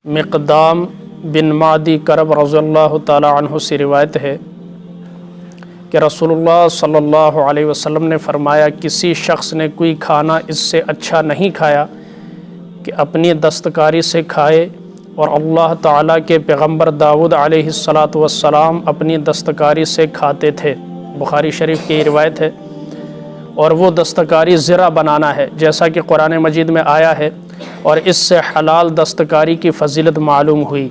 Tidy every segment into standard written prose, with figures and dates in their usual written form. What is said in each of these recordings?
مقدام بن معدی کرب رضی اللہ تعالی عنہ سے روایت ہے کہ رسول اللہ صلی اللہ علیہ وسلم نے فرمایا، کسی شخص نے کوئی کھانا اس سے اچھا نہیں کھایا کہ اپنی دستکاری سے کھائے، اور اللہ تعالیٰ کے پیغمبر داؤد علیہ السلام اپنی دستکاری سے کھاتے تھے۔ بخاری شریف کی روایت ہے، اور وہ دستکاری زرہ بنانا ہے، جیسا کہ قرآن مجید میں آیا ہے، اور اس سے حلال دستکاری کی فضیلت معلوم ہوئی۔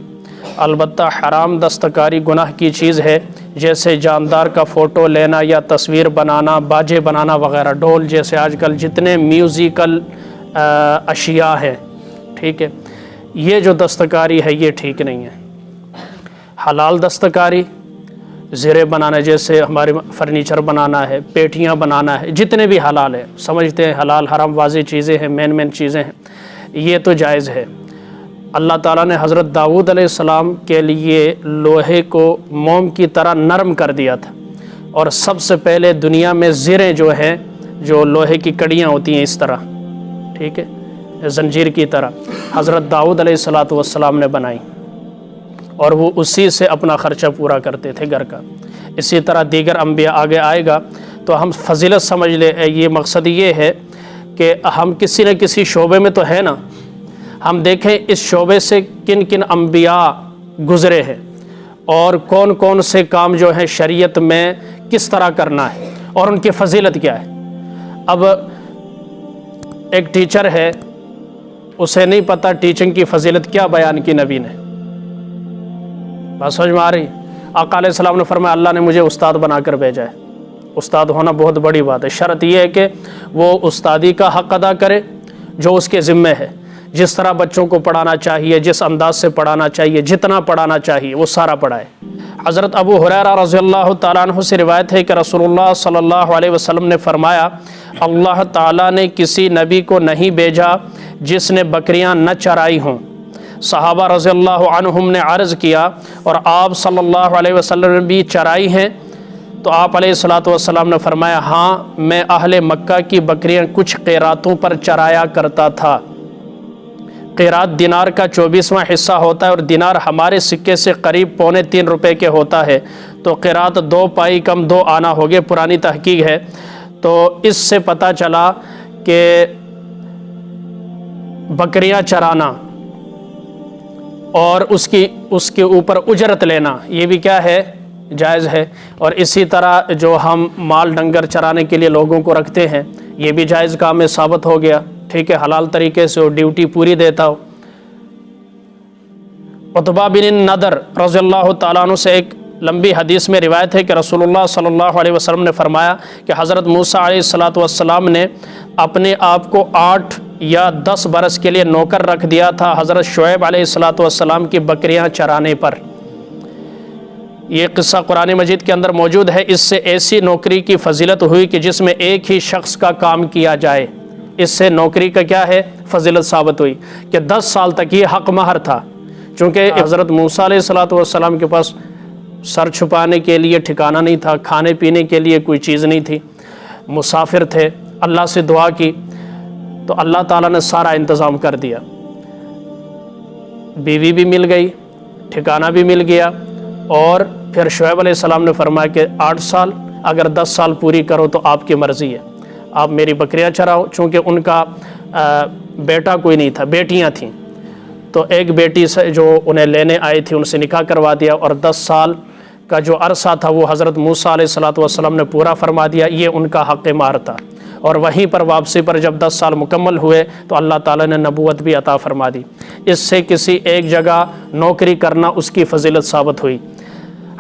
البتہ حرام دستکاری گناہ کی چیز ہے، جیسے جاندار کا فوٹو لینا یا تصویر بنانا، باجے بنانا وغیرہ، ڈھول جیسے آج کل جتنے میوزیکل اشیاء ہیں، ٹھیک ہے، یہ جو دستکاری ہے یہ ٹھیک نہیں ہے۔ حلال دستکاری زرے بنانا، جیسے ہمارے فرنیچر بنانا ہے، پیٹیاں بنانا ہے، جتنے بھی حلال ہیں، سمجھتے ہیں حلال حرام واضح چیزیں ہیں، مین چیزیں ہیں، یہ تو جائز ہے۔ اللہ تعالیٰ نے حضرت داؤد علیہ السلام کے لیے لوہے کو موم کی طرح نرم کر دیا تھا، اور سب سے پہلے دنیا میں زریں جو ہیں، جو لوہے کی کڑیاں ہوتی ہیں اس طرح، ٹھیک ہے، زنجیر کی طرح، حضرت داؤد علیہ السلام نے بنائی، اور وہ اسی سے اپنا خرچہ پورا کرتے تھے گھر کا۔ اسی طرح دیگر انبیاء آگے آئے گا تو ہم فضیلت سمجھ لیں۔ یہ مقصد یہ ہے کہ ہم کسی نہ کسی شعبے میں تو ہے نا، ہم دیکھیں اس شعبے سے کن کن انبیاء گزرے ہیں، اور کون کون سے کام جو ہیں شریعت میں کس طرح کرنا ہے، اور ان کی فضیلت کیا ہے۔ اب ایک ٹیچر ہے، اسے نہیں پتہ ٹیچنگ کی فضیلت کیا بیان کی نبی نے، بات سمجھ میں آ رہی؟ آقا علیہ السلام نے فرمایا، اللہ نے مجھے استاد بنا کر بھیجا ہے۔ استاد ہونا بہت بڑی بات ہے، شرط یہ ہے کہ وہ استادی کا حق ادا کرے جو اس کے ذمہ ہے، جس طرح بچوں کو پڑھانا چاہیے، جس انداز سے پڑھانا چاہیے، جتنا پڑھانا چاہیے وہ سارا پڑھائے۔ حضرت ابو ہریرہ رضی اللہ تعالیٰ عنہ سے روایت ہے کہ رسول اللہ صلی اللہ علیہ وسلم نے فرمایا، اللہ تعالیٰ نے کسی نبی کو نہیں بھیجا جس نے بکریاں نہ چرائی ہوں۔ صحابہ رضی اللہ عنہم نے عرض کیا، اور آپ صلی اللہ علیہ وسلم نے بھی چرائی ہیں؟ تو آپ علیہ السلام نے فرمایا، ہاں، میں اہل مکہ کی بکریاں کچھ قیراتوں پر چرایا کرتا تھا۔ قیرات دینار کا 24واں حصہ ہوتا ہے، اور دینار ہمارے سکے سے قریب 3.25 روپے کے ہوتا ہے، تو قیرات 2 پائی کم 2 آنا ہو گئے، پرانی تحقیق ہے۔ تو اس سے پتہ چلا کہ بکریاں چرانا اور اس کے اوپر اجرت لینا، یہ بھی کیا ہے؟ جائز ہے۔ اور اسی طرح جو ہم مال ڈنگر چرانے کے لیے لوگوں کو رکھتے ہیں، یہ بھی جائز کام میں ثابت ہو گیا، ٹھیک ہے، حلال طریقے سے وہ ڈیوٹی پوری دیتا ہو۔ عتبہ بن نضر رضی اللہ تعالیٰ عنہ سے ایک لمبی حدیث میں روایت ہے کہ رسول اللہ صلی اللہ علیہ وسلم نے فرمایا کہ حضرت موسیٰ علیہ السلام نے اپنے آپ کو 8 یا 10 برس کے لیے نوکر رکھ دیا تھا حضرت شعیب علیہ السلام کی بکریاں چرانے پر۔ یہ قصہ قرآن مجید کے اندر موجود ہے۔ اس سے ایسی نوکری کی فضیلت ہوئی کہ جس میں ایک ہی شخص کا کام کیا جائے، اس سے نوکری کا کیا ہے؟ فضیلت ثابت ہوئی کہ 10 سال تک یہ حق مہر تھا، چونکہ حضرت موسیٰ علیہ السلام کے پاس سر چھپانے کے لیے ٹھکانہ نہیں تھا، کھانے پینے کے لیے کوئی چیز نہیں تھی، مسافر تھے، اللہ سے دعا کی تو اللہ تعالیٰ نے سارا انتظام کر دیا، بیوی بھی مل گئی، ٹھکانہ بھی مل گیا، اور پھر شعیب علیہ السلام نے فرمایا کہ 8 سال، اگر 10 سال پوری کرو تو آپ کی مرضی ہے، آپ میری بکریاں چراؤ۔ چونکہ ان کا بیٹا کوئی نہیں تھا، بیٹیاں تھیں، تو ایک بیٹی سے جو انہیں لینے آئی تھی ان سے نکاح کروا دیا، اور 10 سال کا جو عرصہ تھا وہ حضرت موسیٰ علیہ السلام نے پورا فرما دیا، یہ ان کا حق مہر تھا۔ اور وہیں پر واپسی پر جب 10 سال مکمل ہوئے تو اللہ تعالیٰ نے نبوت بھی عطا فرما دی۔ اس سے کسی ایک جگہ نوکری کرنا اس کی فضیلت ثابت ہوئی۔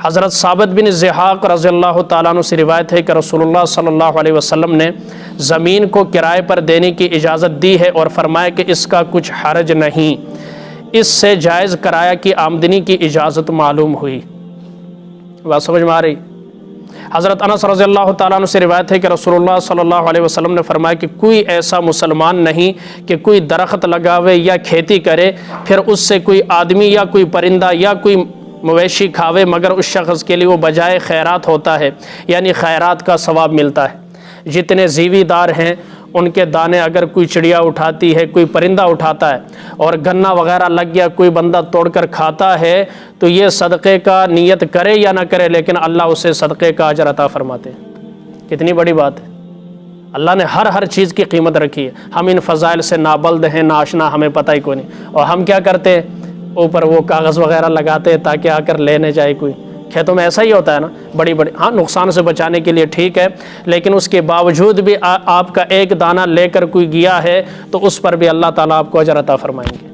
حضرت ثابت بن ضحاک رضی اللہ تعالیٰ عنہ سے روایت ہے کہ رسول اللہ صلی اللہ علیہ وسلم نے زمین کو کرائے پر دینے کی اجازت دی ہے، اور فرمایا کہ اس کا کچھ حرج نہیں، اس سے جائز کرایہ کی آمدنی کی اجازت معلوم ہوئی۔ بات سمجھ میں آ رہی؟ حضرت انس رضی اللہ تعالیٰ عنہ سے روایت ہے کہ رسول اللہ صلی اللہ علیہ وسلم نے فرمایا کہ کوئی ایسا مسلمان نہیں کہ کوئی درخت لگاوے یا کھیتی کرے، پھر اس سے کوئی آدمی یا کوئی پرندہ یا کوئی مویشی کھاوے، مگر اس شخص کے لیے وہ بجائے خیرات ہوتا ہے، یعنی خیرات کا ثواب ملتا ہے۔ جتنے زیوی دار ہیں ان کے دانے اگر کوئی چڑیا اٹھاتی ہے، کوئی پرندہ اٹھاتا ہے اور گنا وغیرہ لگ گیا کوئی بندہ توڑ کر کھاتا ہے، تو یہ صدقے کا نیت کرے یا نہ کرے لیکن اللہ اسے صدقے کا اجر عطا فرماتے ہیں۔ کتنی بڑی بات ہے، اللہ نے ہر چیز کی قیمت رکھی ہے۔ ہم ان فضائل سے نابلد ہیں، ناآشنا، ہمیں پتہ ہی کوئی نہیں، اور ہم کیا کرتے ہیں، اوپر وہ کاغذ وغیرہ لگاتے ہیں تاکہ آ کر لینے جائے کوئی۔ کھیتوں میں ایسا ہی ہوتا ہے نا، بڑی ہاں نقصان سے بچانے کے لیے ٹھیک ہے، لیکن اس کے باوجود بھی آپ کا ایک دانہ لے کر کوئی گیا ہے تو اس پر بھی اللہ تعالیٰ آپ کو اجر عطا فرمائیں گے۔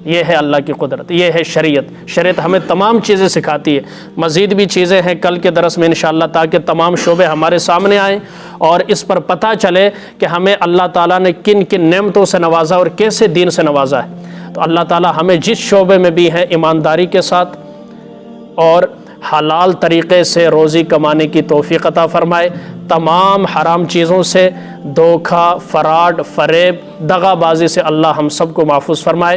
یہ ہے اللہ کی قدرت، یہ ہے شریعت ہمیں تمام چیزیں سکھاتی ہے۔ مزید بھی چیزیں ہیں کل کے درس میں انشاءاللہ، تاکہ تمام شعبے ہمارے سامنے آئیں اور اس پر پتہ چلے کہ ہمیں اللہ تعالیٰ نے کن کن نعمتوں سے نوازا اور کیسے دین سے نوازا ہے۔ تو اللہ تعالیٰ ہمیں جس شعبے میں بھی ہیں ایمانداری کے ساتھ اور حلال طریقے سے روزی کمانے کی توفیق عطا فرمائے، تمام حرام چیزوں سے، دھوکہ، فراڈ، فریب، دغا بازی سے اللہ ہم سب کو محفوظ فرمائے۔